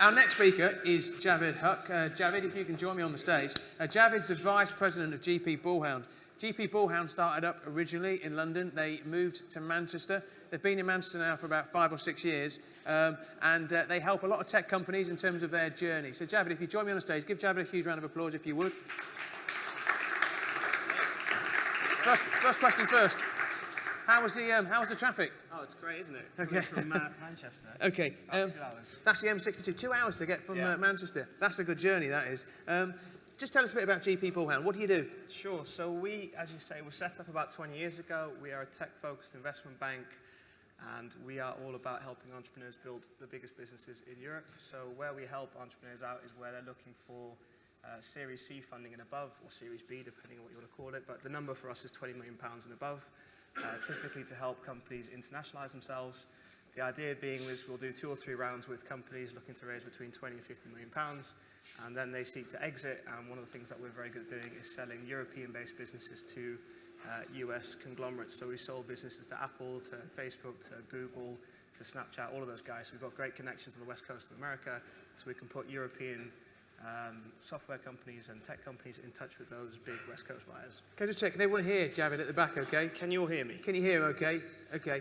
Our next speaker is Javed Huq. Javed, if you can join me on the stage. Javed's the Vice President of GP Bullhound. GP Bullhound started up originally in London. They moved to Manchester. They've been in Manchester now for about 5 or 6 years, and they help a lot of tech companies in terms of their journey. So Javed, if you join me on the stage, give Javed a huge round of applause if you would. First question first. How was the traffic? Oh, it's great, isn't it? Okay. From Manchester. Okay. 2 hours. That's the M62. 2 hours to get from Manchester. That's a good journey, that is. Just tell us a bit about GP Bullhound. What do you do? Sure. So we, as you say, were set up about 20 years ago. We are a tech-focused investment bank, and we are all about helping entrepreneurs build the biggest businesses in Europe. So where we help entrepreneurs out is where they're looking for Series C funding and above, or Series B, depending on what you want to call it. But the number for us is £20 million and above, typically to help companies internationalize themselves. The idea being is we'll do 2 or 3 rounds with companies looking to raise between 20 and 50 million pounds, and then they seek to exit. And one of the things that we're very good at doing is selling European-based businesses to US conglomerates. So we sold businesses to Apple, to Facebook, to Google, to Snapchat, all of those guys. So we've got great connections on the west coast of America, so we can put European software companies and tech companies in touch with those big West Coast buyers. Can I just check? Can everyone hear Javed at the back? Okay. Can you all hear me? Can you hear him? Okay. Okay.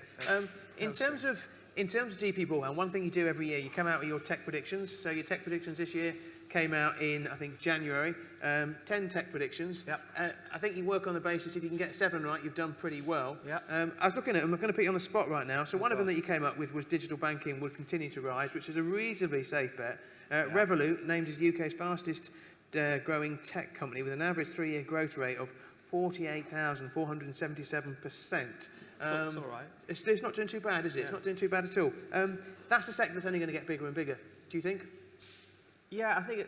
In terms of GP Bullhound, one thing you do every year, you come out with your tech predictions. So your tech predictions this year came out in, I think, January. 10 tech predictions. Yep. I think you work on the basis if you can get 7 right, you've done pretty well. Yep. I was looking at them. I'm going to put you on the spot right now. So one of them that you came up with was digital banking would continue to rise, which is a reasonably safe bet. Revolut, named as UK's fastest growing tech company with an average 3-year growth rate of 48,477%. It's all right. It's not doing too bad, is it? Yeah. It's not doing too bad at all. That's a sector that's only going to get bigger and bigger. Do you think? Yeah, I think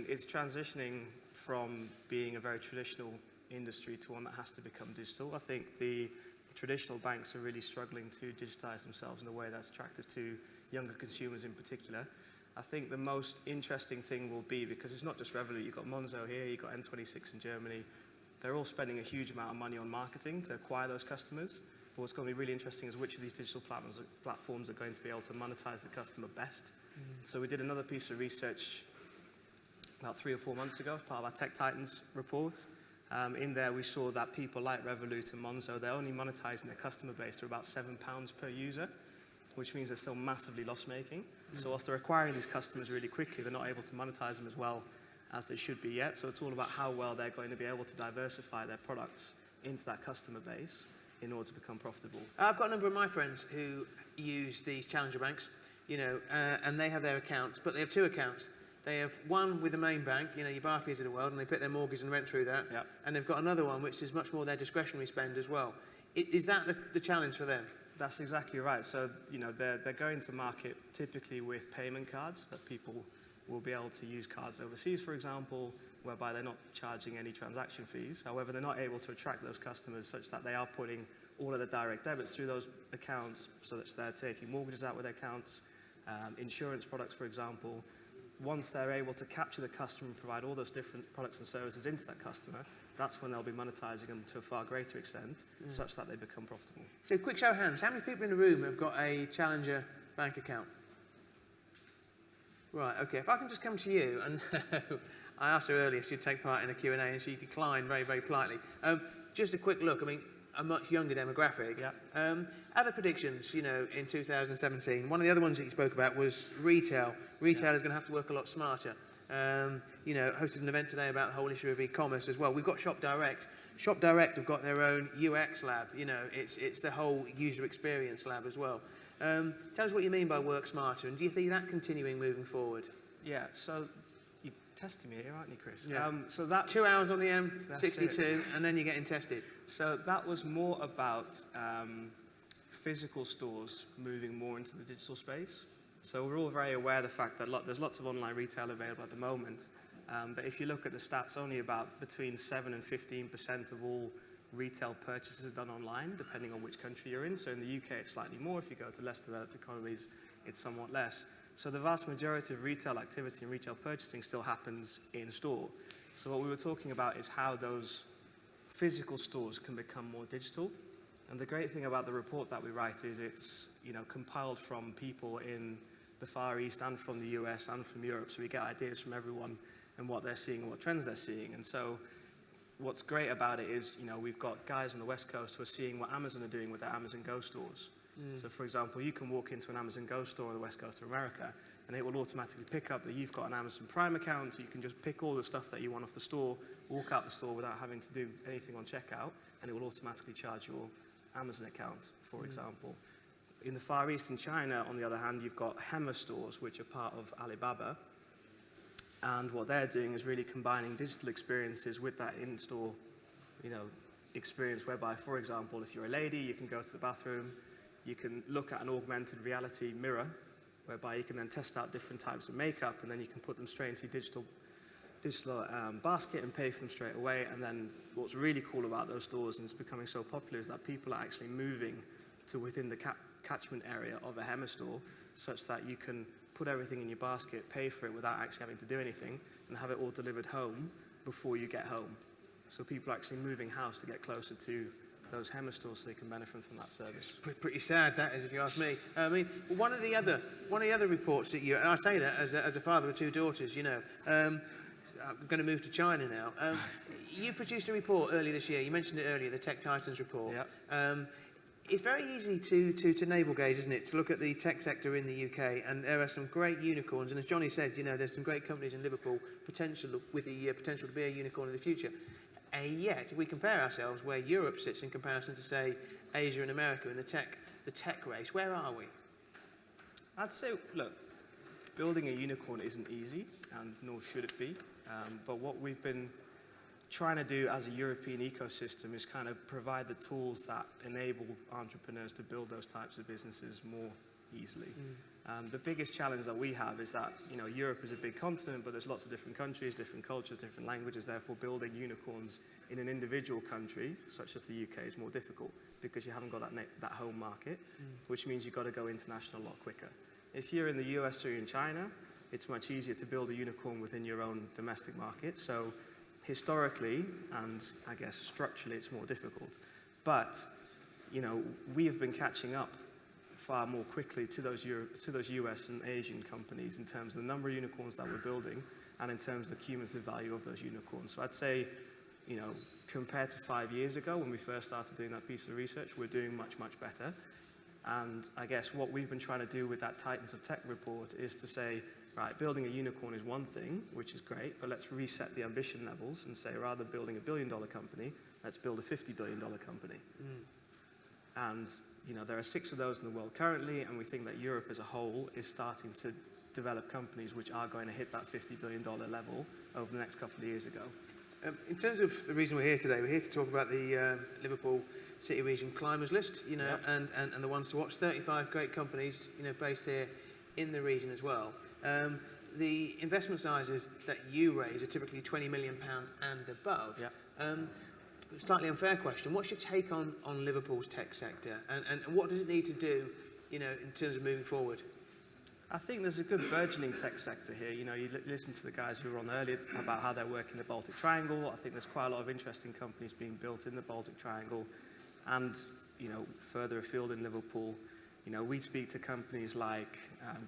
it's transitioning from being a very traditional industry to one that has to become digital. I think the traditional banks are really struggling to digitize themselves in a way that's attractive to younger consumers in particular. I think the most interesting thing will be, because it's not just Revolut, you've got Monzo here, you've got N26 in Germany. They're all spending a huge amount of money on marketing to acquire those customers. But what's going to be really interesting is which of these digital platforms are going to be able to monetize the customer best. So we did another piece of research about 3 or 4 months ago, part of our Tech Titans report. In there we saw that people like Revolut and Monzo, they're only monetizing their customer base to about £7 per user, which means they're still massively loss-making. So whilst they're acquiring these customers really quickly, they're not able to monetize them as well as they should be yet. So it's all about how well they're going to be able to diversify their products into that customer base in order to become profitable. I've got a number of my friends who use these challenger banks, and they have their accounts, but they have 2 accounts. They have one with the main bank, your Barclays of the world, and they put their mortgage and rent through that. Yep. And they've got another one which is much more their discretionary spend as well. Is that the challenge for them? That's exactly right. So, they're going to market typically with payment cards that people will be able to use cards overseas, for example, whereby they're not charging any transaction fees. However, they're not able to attract those customers such that they are putting all of the direct debits through those accounts, so that they're taking mortgages out with their accounts, insurance products, for example. Once they're able to capture the customer and provide all those different products and services into that customer, that's when they'll be monetizing them to a far greater extent, such that they become profitable. So quick show of hands, how many people in the room have got a Challenger bank account? Right, okay, if I can just come to you, and I asked her earlier if she'd take part in a Q&A and she declined very, very politely. Just a quick look, a much younger demographic. Yeah. Other predictions, in 2017, one of the other ones that you spoke about was retail. Retail is going to have to work a lot smarter. Hosted an event today about the whole issue of e-commerce as well. We've got Shop Direct. Shop Direct have got their own UX lab. It's the whole user experience lab as well. Tell us what you mean by work smarter, and do you see that continuing moving forward? Yeah, so you're testing me here, aren't you, Chris? Yeah. So that 2 hours on the M62, and then you're getting tested. So that was more about physical stores moving more into the digital space. So we're all very aware of the fact that there's lots of online retail available at the moment. But if you look at the stats, only about between 7 and 15% of all retail purchases are done online, depending on which country you're in. So in the UK, it's slightly more. If you go to less developed economies, it's somewhat less. So the vast majority of retail activity and retail purchasing still happens in store. So what we were talking about is how those physical stores can become more digital. And the great thing about the report that we write is it's compiled from people in the Far East and from the US and from Europe, so we get ideas from everyone and what they're seeing and what trends they're seeing. And so what's great about it is, we've got guys on the West Coast who are seeing what Amazon are doing with their Amazon Go stores. So for example, you can walk into an Amazon Go store on the West Coast of America, and it will automatically pick up that you've got an Amazon Prime account, so you can just pick all the stuff that you want off the store, walk out the store without having to do anything on checkout, and it will automatically charge your Amazon account, for example. In the Far East, in China, on the other hand, you've got Hema stores, which are part of Alibaba, and what they're doing is really combining digital experiences with that in-store, experience, whereby, for example, if you're a lady, you can go to the bathroom, you can look at an augmented reality mirror, whereby you can then test out different types of makeup, and then you can put them straight into your digital basket and pay for them straight away. And then what's really cool about those stores, and it's becoming so popular, is that people are actually moving to within the catchment area of a Hema store, such that you can put everything in your basket, pay for it without actually having to do anything, and have it all delivered home before you get home. So people are actually moving house to get closer to those Hema stores so they can benefit from that service. It's pretty sad, that is, if you ask me. I mean, one of the other reports that and I say that as a father of two daughters, I'm going to move to China now. You produced a report earlier this year. You mentioned it earlier, the Tech Titans report. Yep. It's very easy to navel gaze, isn't it, to look at the tech sector in the UK, and there are some great unicorns. And as Johnny said, there's some great companies in Liverpool with the potential to be a unicorn in the future. Yet, if we compare ourselves where Europe sits in comparison to, say, Asia and America in the tech race, where are we? I'd say, look, building a unicorn isn't easy, and nor should it be. But what we've been trying to do as a European ecosystem is kind of provide the tools that enable entrepreneurs to build those types of businesses more easily. The biggest challenge that we have is that, Europe is a big continent, but there's lots of different countries, different cultures, different languages. Therefore, building unicorns in an individual country, such as the UK, is more difficult because you haven't got that home market, which means you've got to go international a lot quicker. If you're in the US or in China, it's much easier to build a unicorn within your own domestic market. So historically, and I guess structurally, it's more difficult. But, we have been catching up far more quickly to those US and Asian companies in terms of the number of unicorns that we're building and in terms of the cumulative value of those unicorns. So I'd say, compared to 5 years ago when we first started doing that piece of research, we're doing much, much better. And I guess what we've been trying to do with that Titans of Tech report is to say, right, building a unicorn is one thing, which is great, but let's reset the ambition levels and say, rather than building $1 billion company, let's build a $50 billion company. And there are 6 of those in the world currently, and we think that Europe as a whole is starting to develop companies which are going to hit that $50 billion level over the next couple of years ago. In terms of the reason we're here today, we're here to talk about the Liverpool City Region Climbers List, Yep. and the ones to watch. 35 great companies, based here in the region as well. The investment sizes that you raise are typically £20 million and above. Yep. Slightly unfair question. What's your take on Liverpool's tech sector, and what does it need to do, in terms of moving forward? I think there's a good burgeoning tech sector here. You listen to the guys who were on earlier about how they're working in the Baltic Triangle. I think there's quite a lot of interesting companies being built in the Baltic Triangle, and further afield in Liverpool. We speak to companies like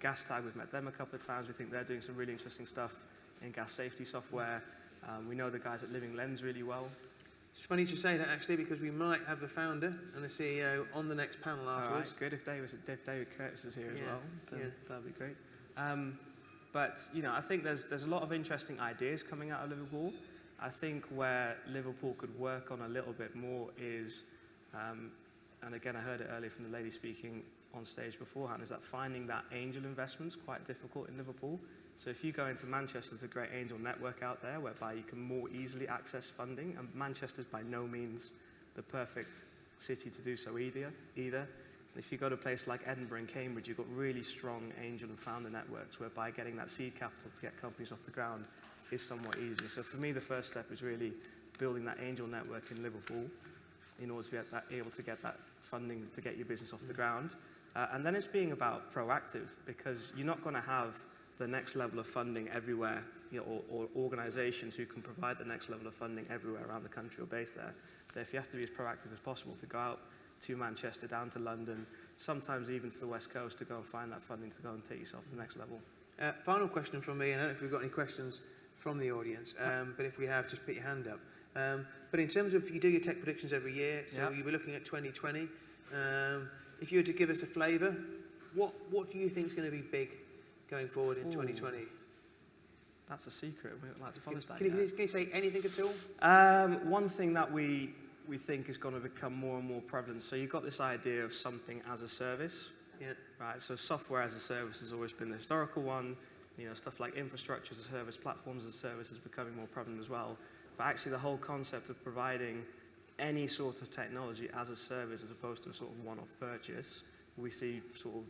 GasTag. We've met them a couple of times. We think they're doing some really interesting stuff in gas safety software. We know the guys at Living Lens really well. It's funny you say that, actually, because we might have the founder and the CEO on the next panel afterwards. All right, good. If David Curtis is here as well, then that'd be great. But I think there's a lot of interesting ideas coming out of Liverpool. I think where Liverpool could work on a little bit more is, and again, I heard it earlier from the lady speaking on stage beforehand, is that finding that angel investment is quite difficult in Liverpool. So if you go into Manchester, there's a great angel network out there whereby you can more easily access funding, and Manchester's by no means the perfect city to do so either. If you go to a place like Edinburgh and Cambridge, you've got really strong angel and founder networks whereby getting that seed capital to get companies off the ground is somewhat easier. So for me, the first step is really building that angel network in Liverpool in order to be able to get that funding to get your business off the ground. And then it's being about proactive, because you're not going to have the next level of funding everywhere, or organizations who can provide the next level of funding everywhere around the country or based there. If you have to be as proactive as possible to go out, to Manchester, down to London, sometimes even to the West Coast to go and find that funding to go and take yourself to the next level. Final question from me, and I don't know if we've got any questions from the audience, but if we have, just put your hand up. But in terms of, you do your tech predictions every year, so you'll be looking at 2020. If you were to give us a flavour, what do you think is going to be big going forward in 2020? That's a secret. We don't like to publish that. Can you say anything at all? One thing that we think is going to become more and more prevalent. So you've got this idea of something as a service. Yeah. Right. So software as a service has always been the historical one. You know, stuff like infrastructure as a service, platforms as a service is becoming more prevalent as well. But actually, the whole concept of providing any sort of technology as a service, as opposed to a sort of one-off purchase, we see sort of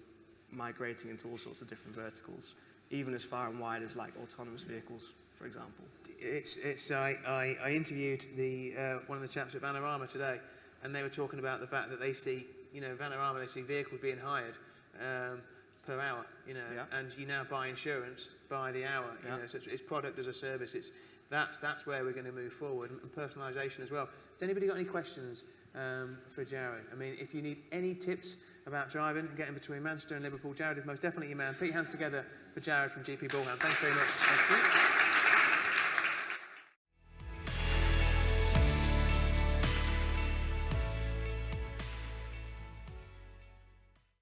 migrating into all sorts of different verticals, even as far and wide as like autonomous vehicles, for example. I interviewed one of the chaps at Vanarama today, and they were talking about the fact that they see, Vanarama, they see vehicles being hired per hour, and you now buy insurance by the hour, so it's product as a service. That's where we're going to move forward, and personalisation as well. Has anybody got any questions for Jared? I mean, if you need any tips about driving and getting between Manchester and Liverpool, Jared is most definitely your man. Put your hands together for Jared from GP Bullhound. Thanks very much. Thank you.